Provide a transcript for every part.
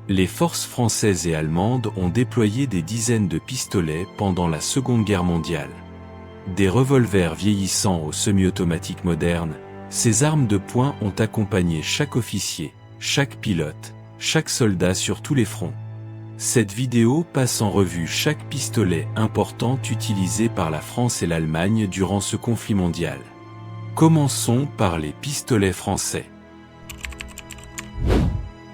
Les forces françaises et allemandes ont déployé des dizaines de pistolets pendant la Seconde Guerre mondiale. Des revolvers vieillissants aux semi-automatiques modernes, ces armes de poing ont accompagné chaque officier, chaque pilote, chaque soldat sur tous les fronts. Cette vidéo passe en revue chaque pistolet important utilisé par la France et l'Allemagne durant ce conflit mondial. Commençons par les pistolets français.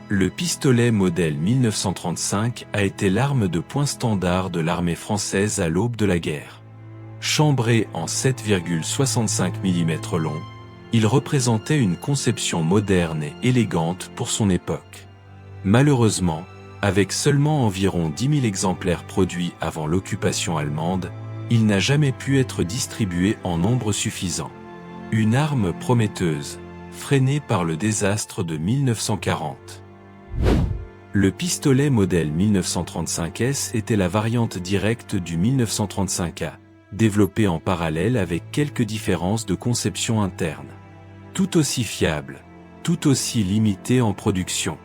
Le pistolet modèle 1935 a été l'arme de poing standard de l'armée française à l'aube de la guerre. Chambré en 7,65 mm long, il représentait une conception moderne et élégante pour son époque. Malheureusement, avec seulement environ 10 000 exemplaires produits avant l'occupation allemande, il n'a jamais pu être distribué en nombre suffisant. Une arme prometteuse, freinée par le désastre de 1940. Le pistolet modèle 1935S était la variante directe du 1935A, développé en parallèle avec quelques différences de conception interne. Tout aussi fiable, tout aussi limité en production.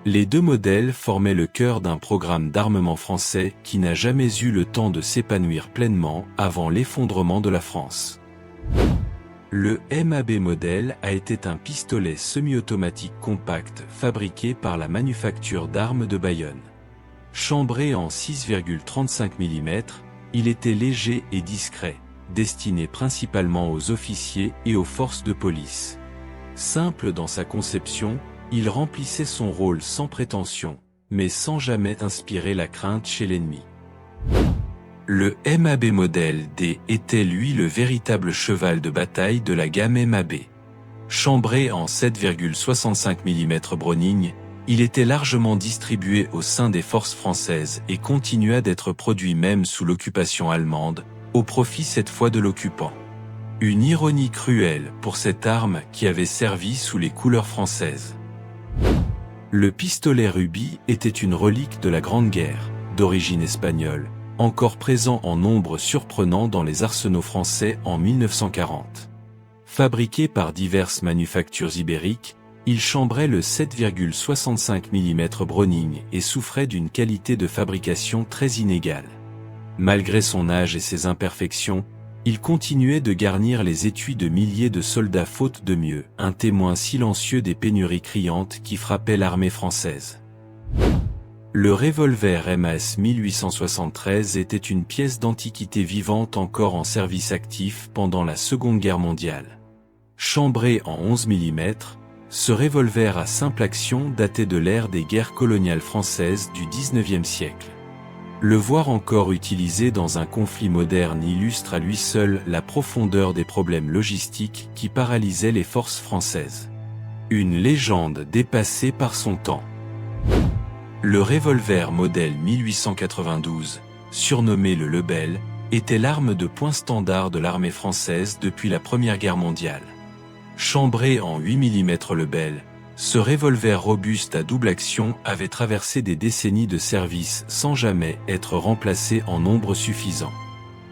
Les deux modèles formaient le cœur d'un programme d'armement français qui n'a jamais eu le temps de s'épanouir pleinement avant l'effondrement de la France. Le MAB modèle a été un pistolet semi-automatique compact fabriqué par la manufacture d'armes de Bayonne. Chambré en 6,35 mm, il était léger et discret, destiné principalement aux officiers et aux forces de police. Simple dans sa conception, il remplissait son rôle sans prétention, mais sans jamais inspirer la crainte chez l'ennemi. Le MAB modèle D était lui le véritable cheval de bataille de la gamme MAB. Chambré en 7,65 mm Browning, il était largement distribué au sein des forces françaises et continua d'être produit même sous l'occupation allemande, au profit cette fois de l'occupant. Une ironie cruelle pour cette arme qui avait servi sous les couleurs françaises. Le pistolet Ruby était une relique de la Grande Guerre, d'origine espagnole, encore présent en nombre surprenant dans les arsenaux français en 1940. Fabriqué par diverses manufactures ibériques, il chambrait le 7,65 mm Browning et souffrait d'une qualité de fabrication très inégale. Malgré son âge et ses imperfections, il continuait de garnir les étuis de milliers de soldats faute de mieux, un témoin silencieux des pénuries criantes qui frappaient l'armée française. Le revolver MAS 1873 était une pièce d'antiquité vivante encore en service actif pendant la Seconde Guerre mondiale. Chambré en 11 mm, ce revolver à simple action datait de l'ère des guerres coloniales françaises du XIXe siècle. Le voir encore utilisé dans un conflit moderne illustre à lui seul la profondeur des problèmes logistiques qui paralysaient les forces françaises. Une légende dépassée par son temps. Le revolver modèle 1892, surnommé le Lebel, était l'arme de poing standard de l'armée française depuis la Première Guerre mondiale. Chambré en 8 mm Lebel, ce revolver robuste à double action avait traversé des décennies de service sans jamais être remplacé en nombre suffisant.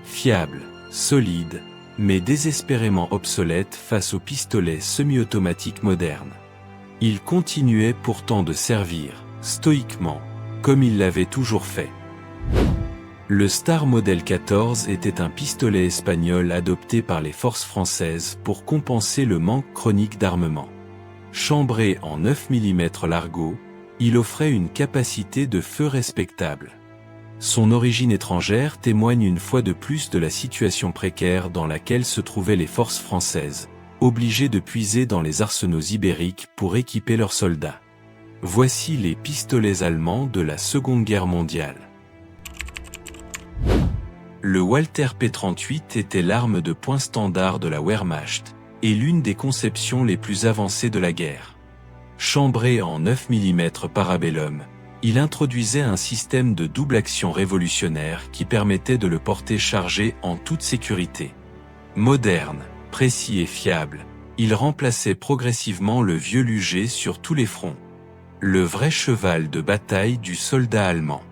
Fiable, solide, mais désespérément obsolète face aux pistolets semi-automatiques modernes. Il continuait pourtant de servir, stoïquement, comme il l'avait toujours fait. Le Star Model 14 était un pistolet espagnol adopté par les forces françaises pour compenser le manque chronique d'armement. Chambré en 9 mm Largo, il offrait une capacité de feu respectable. Son origine étrangère témoigne une fois de plus de la situation précaire dans laquelle se trouvaient les forces françaises, obligées de puiser dans les arsenaux ibériques pour équiper leurs soldats. Voici les pistolets allemands de la Seconde Guerre mondiale. Le Walther P38 était l'arme de poing standard de la Wehrmacht, et l'une des conceptions les plus avancées de la guerre. Chambré en 9 mm Parabellum, il introduisait un système de double action révolutionnaire qui permettait de le porter chargé en toute sécurité. Moderne, précis et fiable, il remplaçait progressivement le vieux Luger sur tous les fronts. Le vrai cheval de bataille du soldat allemand.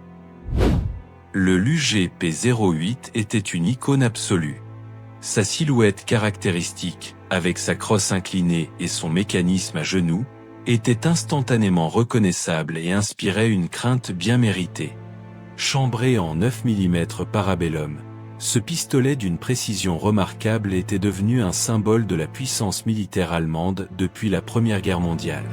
Le Luger P08 était une icône absolue. Sa silhouette caractéristique, avec sa crosse inclinée et son mécanisme à genoux, était instantanément reconnaissable et inspirait une crainte bien méritée. Chambré en 9 mm Parabellum, ce pistolet d'une précision remarquable était devenu un symbole de la puissance militaire allemande depuis la Première Guerre mondiale.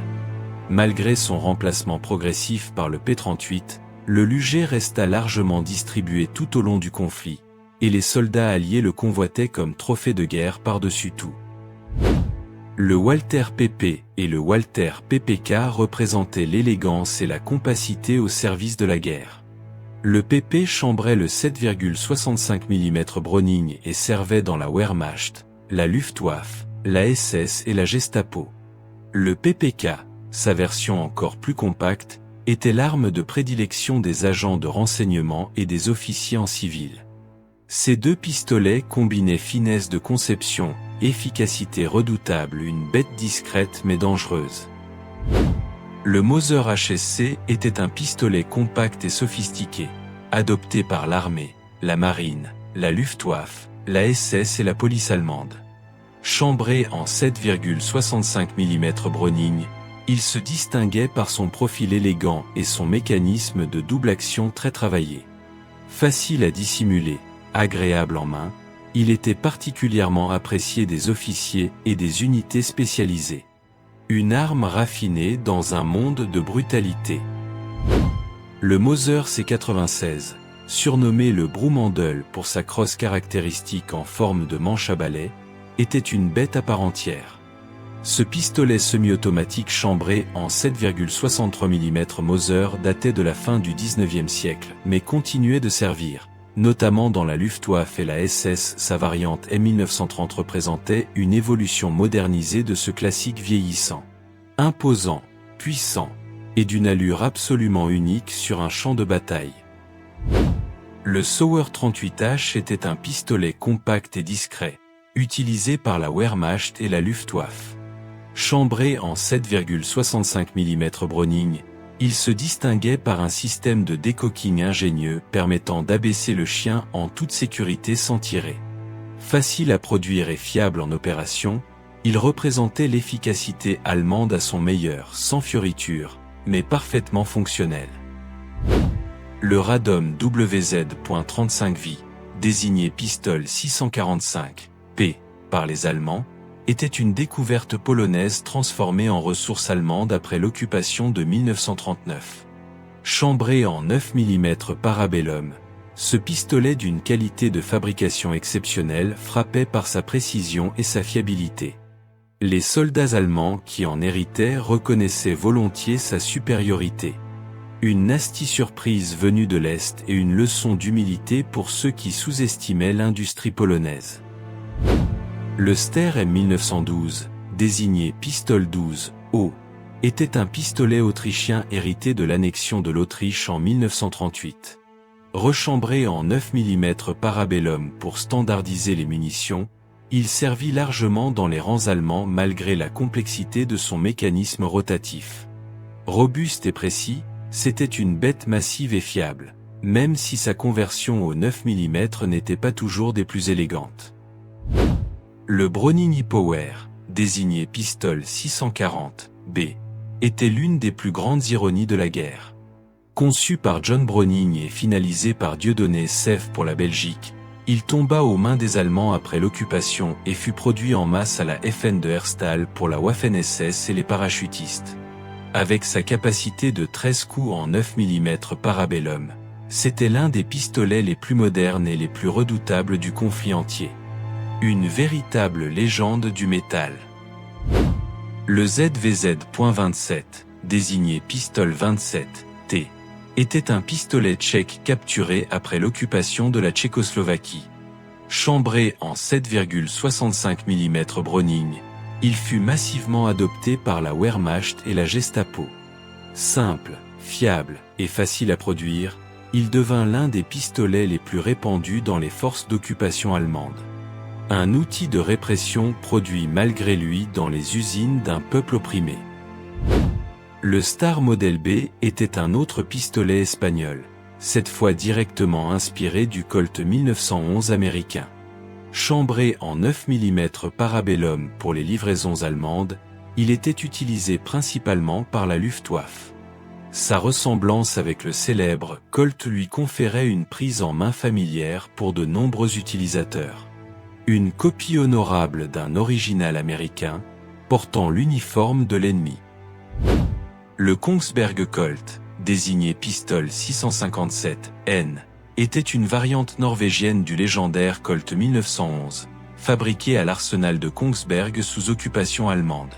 Malgré son remplacement progressif par le P-38, le Luger resta largement distribué tout au long du conflit, et les soldats alliés le convoitaient comme trophée de guerre par-dessus tout. Le Walther PP et le Walther PPK représentaient l'élégance et la compacité au service de la guerre. Le PP chambrait le 7,65 mm Browning et servait dans la Wehrmacht, la Luftwaffe, la SS et la Gestapo. Le PPK, sa version encore plus compacte, était l'arme de prédilection des agents de renseignement et des officiers en civil. Ces deux pistolets combinaient finesse de conception, efficacité redoutable, une bête discrète mais dangereuse. Le Mauser HSC était un pistolet compact et sophistiqué, adopté par l'armée, la marine, la Luftwaffe, la SS et la police allemande. Chambré en 7,65 mm Browning, il se distinguait par son profil élégant et son mécanisme de double action très travaillé. Facile à dissimuler, agréable en main, il était particulièrement apprécié des officiers et des unités spécialisées. Une arme raffinée dans un monde de brutalité. Le Mauser C96, surnommé le Broomhandel pour sa crosse caractéristique en forme de manche à balai, était une bête à part entière. Ce pistolet semi-automatique chambré en 7,63 mm Mauser datait de la fin du XIXe siècle, mais continuait de servir, notamment dans la Luftwaffe et la SS. Sa variante M1930 représentait une évolution modernisée de ce classique vieillissant. Imposant, puissant, et d'une allure absolument unique sur un champ de bataille. Le Sauer 38H était un pistolet compact et discret, utilisé par la Wehrmacht et la Luftwaffe. Chambré en 7,65 mm Browning, il se distinguait par un système de décoquing ingénieux permettant d'abaisser le chien en toute sécurité sans tirer. Facile à produire et fiable en opération, il représentait l'efficacité allemande à son meilleur, sans fioriture, mais parfaitement fonctionnel. Le Radom WZ.35V, désigné Pistol 645 P par les Allemands, était une découverte polonaise transformée en ressource allemande après l'occupation de 1939. Chambré en 9 mm Parabellum, ce pistolet d'une qualité de fabrication exceptionnelle frappait par sa précision et sa fiabilité. Les soldats allemands qui en héritaient reconnaissaient volontiers sa supériorité. Une nasty surprise venue de l'Est et une leçon d'humilité pour ceux qui sous-estimaient l'industrie polonaise. Le Ster M1912, désigné Pistol 12 O, était un pistolet autrichien hérité de l'annexion de l'Autriche en 1938. Rechambré en 9 mm Parabellum pour standardiser les munitions, il servit largement dans les rangs allemands malgré la complexité de son mécanisme rotatif. Robuste et précis, c'était une bête massive et fiable, même si sa conversion au 9 mm n'était pas toujours des plus élégantes. Le Browning E-Power, désigné Pistol 640 B, était l'une des plus grandes ironies de la guerre. Conçu par John Browning et finalisé par Dieudonné Seff pour la Belgique, il tomba aux mains des Allemands après l'occupation et fut produit en masse à la FN de Herstal pour la Waffen-SS et les parachutistes. Avec sa capacité de 13 coups en 9 mm Parabellum, c'était l'un des pistolets les plus modernes et les plus redoutables du conflit entier. Une véritable légende du métal. Le ZVZ.27, désigné Pistol 27 T, était un pistolet tchèque capturé après l'occupation de la Tchécoslovaquie. Chambré en 7,65 mm Browning, il fut massivement adopté par la Wehrmacht et la Gestapo. Simple, fiable et facile à produire, il devint l'un des pistolets les plus répandus dans les forces d'occupation allemandes. Un outil de répression produit malgré lui dans les usines d'un peuple opprimé. Le Star Model B était un autre pistolet espagnol, cette fois directement inspiré du Colt 1911 américain. Chambré en 9 mm Parabellum pour les livraisons allemandes, Il était utilisé principalement par la Luftwaffe. Sa ressemblance avec le célèbre Colt lui conférait une prise en main familière pour de nombreux utilisateurs. Une copie honorable d'un original américain, portant l'uniforme de l'ennemi. Le Kongsberg Colt, désigné Pistol 657N, était une variante norvégienne du légendaire Colt 1911, fabriqué à l'arsenal de Kongsberg sous occupation allemande.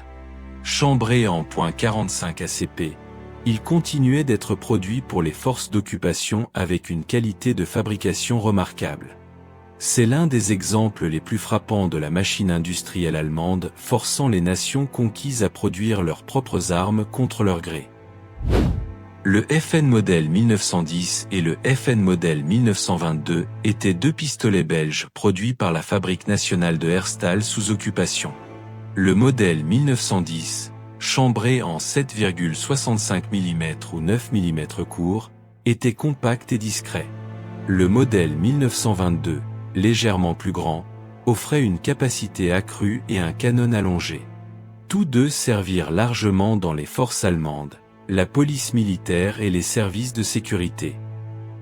Chambré en .45 ACP, il continuait d'être produit pour les forces d'occupation avec une qualité de fabrication remarquable. C'est l'un des exemples les plus frappants de la machine industrielle allemande, forçant les nations conquises à produire leurs propres armes contre leur gré. Le FN modèle 1910 et le FN modèle 1922 étaient deux pistolets belges produits par la Fabrique nationale de Herstal sous occupation. Le modèle 1910, chambré en 7,65 mm ou 9 mm court, était compact et discret. Le modèle 1922, légèrement plus grand, offrait une capacité accrue et un canon allongé. Tous deux servirent largement dans les forces allemandes, la police militaire et les services de sécurité.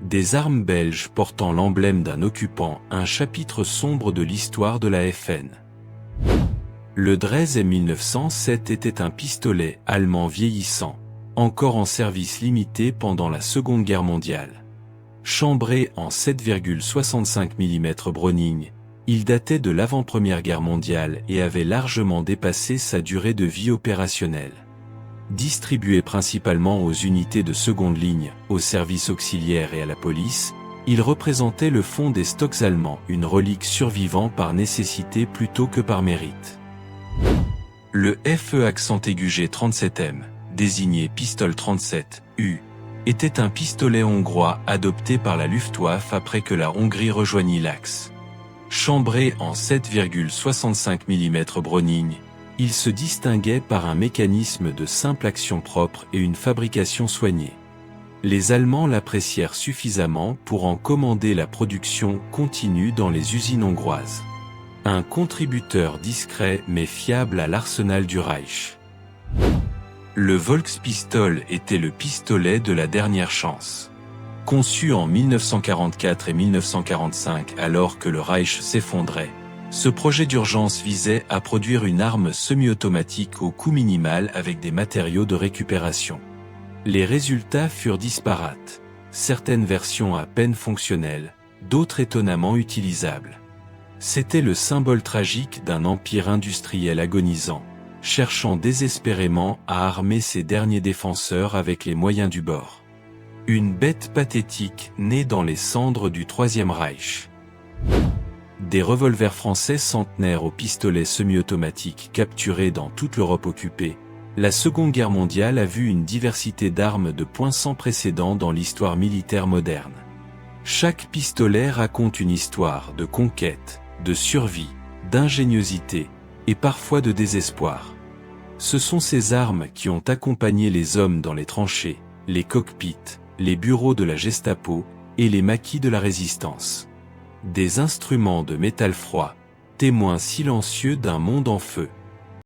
Des armes belges portant l'emblème d'un occupant, un chapitre sombre de l'histoire de la FN. Le Drese M1907 était un pistolet allemand vieillissant, encore en service limité pendant la Seconde Guerre mondiale. Chambré en 7,65 mm Browning, il datait de l'avant-première guerre mondiale et avait largement dépassé sa durée de vie opérationnelle. Distribué principalement aux unités de seconde ligne, aux services auxiliaires et à la police, il représentait le fond des stocks allemands, une relique survivant par nécessité plutôt que par mérite. Le FE accent aigu G37M, désigné Pistol 37U, était un pistolet hongrois adopté par la Luftwaffe après que la Hongrie rejoignit l'Axe. Chambré en 7,65 mm Browning, il se distinguait par un mécanisme de simple action propre et une fabrication soignée. Les Allemands l'apprécièrent suffisamment pour en commander la production continue dans les usines hongroises. Un contributeur discret mais fiable à l'arsenal du Reich. Le Volkspistol était le pistolet de la dernière chance. Conçu en 1944 et 1945 alors que le Reich s'effondrait, ce projet d'urgence visait à produire une arme semi-automatique au coût minimal avec des matériaux de récupération. Les résultats furent disparates, certaines versions à peine fonctionnelles, d'autres étonnamment utilisables. C'était le symbole tragique d'un empire industriel agonisant, cherchant désespérément à armer ses derniers défenseurs avec les moyens du bord. Une bête pathétique née dans les cendres du Troisième Reich. Des revolvers français centenaires aux pistolets semi-automatiques capturés dans toute l'Europe occupée, la Seconde Guerre mondiale a vu une diversité d'armes de poing sans précédent dans l'histoire militaire moderne. Chaque pistolet raconte une histoire de conquête, de survie, d'ingéniosité, et parfois de désespoir. Ce sont ces armes qui ont accompagné les hommes dans les tranchées, les cockpits, les bureaux de la Gestapo, et les maquis de la résistance. Des instruments de métal froid, témoins silencieux d'un monde en feu.